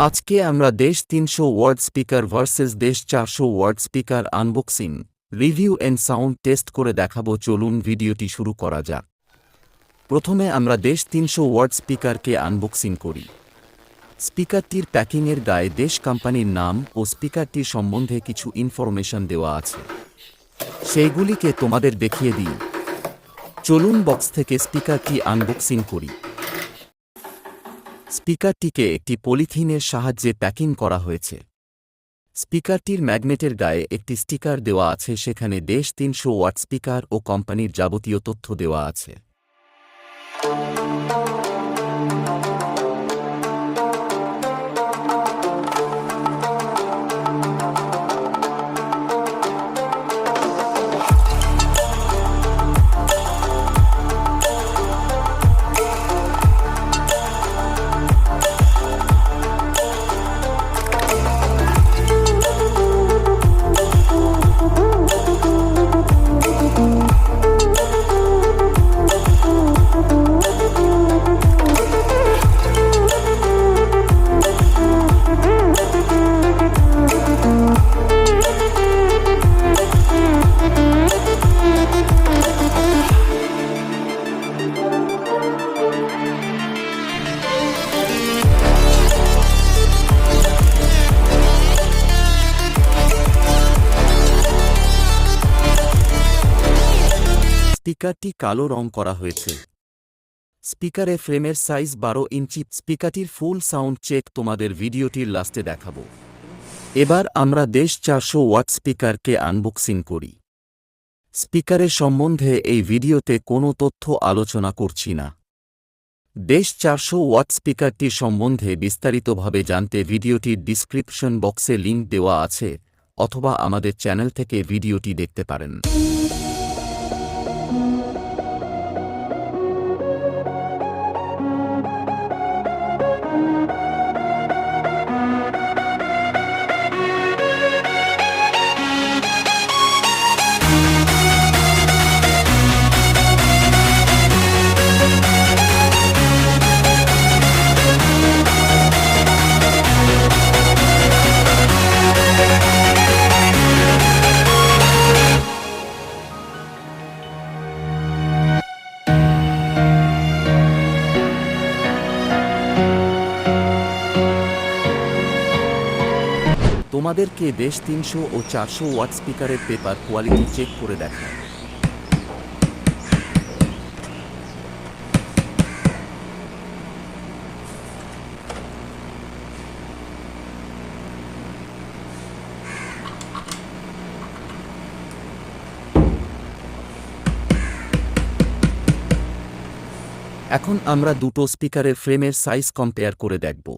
আজকে আমরা দেশ 300 ওয়ার্ড স্পিকার ভার্সেস দেশ 400 watt speaker unboxing, review and sound test করে দেখাবো। চলুন ভিডিওটি শুরু করা যাক। প্রথমে আমরা দেশ 300 ওয়ার্ড স্পিকারকে আনবক্সিং করি। স্পিকারটির প্যাকিংয়ের গায়ে দেশ কোম্পানির নাম ও স্পিকারটির সম্বন্ধে কিছু ইনফরমেশন দেওয়া আছে, সেইগুলিকে তোমাদের দেখিয়ে দিই। চলুন বক্স থেকে স্পিকারটি আনবক্সিং করি। স্পিকারটিকে একটি পলিথিনের সাহায্যে প্যাকিং করা হয়েছে। স্পিকারটির ম্যাগনেটের গায়ে একটি স্টিকার দেওয়া আছে, সেখানে দেশ 300 ওয়াট স্পিকার ও কোম্পানির যাবতীয় তথ্য দেওয়া আছে। স্পিকারটি কালো রং করা হয়েছে। স্পিকারে ফ্রেমের সাইজ 12 ইঞ্চি। স্পিকারটির ফুল সাউন্ড চেক তোমাদের ভিডিওটির লাস্টে দেখাবো। এবার আমরা দেশ 400 ওয়াট স্পিকারকে আনবক্সিং করি। স্পিকারের সম্বন্ধে এই ভিডিওতে কোনো তথ্য আলোচনা করছি না। দেশ 400 ওয়াট স্পিকারটির সম্বন্ধে বিস্তারিতভাবে জানতে ভিডিওটির ডিসক্রিপশন বক্সে লিঙ্ক দেওয়া আছে, অথবা আমাদের চ্যানেল থেকে ভিডিওটি দেখতে পারেন। তোমাদেরকে দেশ 300 ও 400 ওয়াট স্পিকারের পেপার কোয়ালিটি চেক করে দেখায়। এখন আমরা দুটো স্পিকারের ফ্রেমের সাইজ কম্পেয়ার করে দেখব।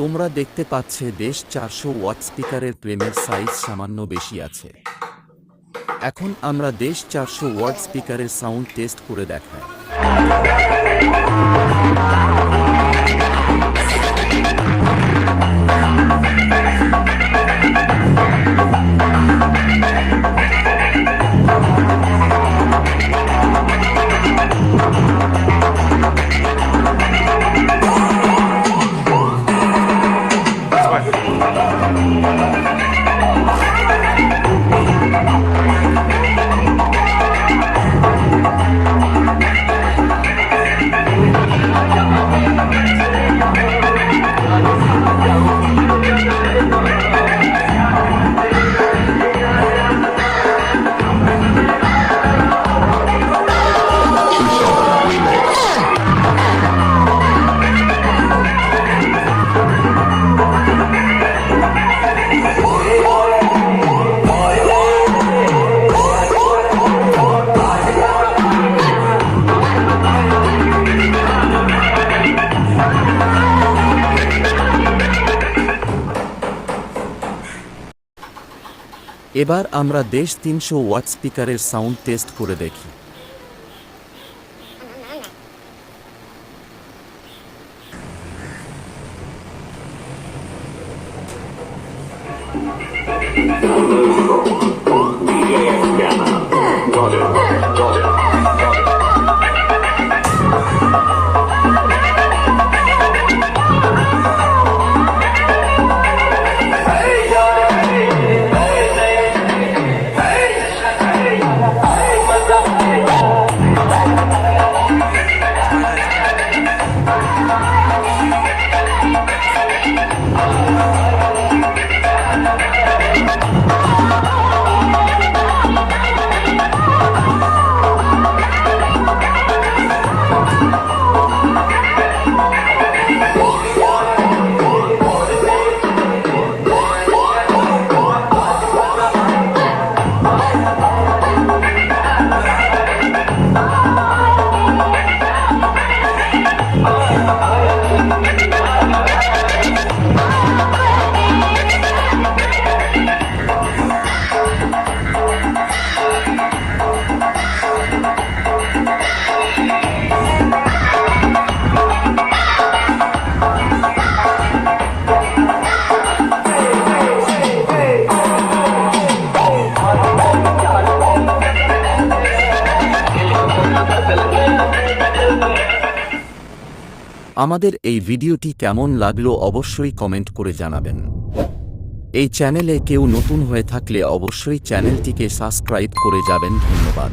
তোমরা দেখতে পাচ্ছে দেশ 400 ওয়াট স্পিকারের ফ্রেমের সাইজ সামান্য বেশি আছে। এখন আমরা দেশ 400 ওয়াট স্পিকারের সাউন্ড টেস্ট করে দেখাই। এবার আমরা দেশ 300 ওয়াট স্পিকারের সাউন্ড টেস্ট করে দেখি। আমাদের এই ভিডিওটি কেমন লাগলো অবশ্যই কমেন্ট করে জানাবেন। এই চ্যানেলে কেউ নতুন হয়ে থাকলে অবশ্যই চ্যানেলটিকে সাবস্ক্রাইব করে যাবেন। ধন্যবাদ।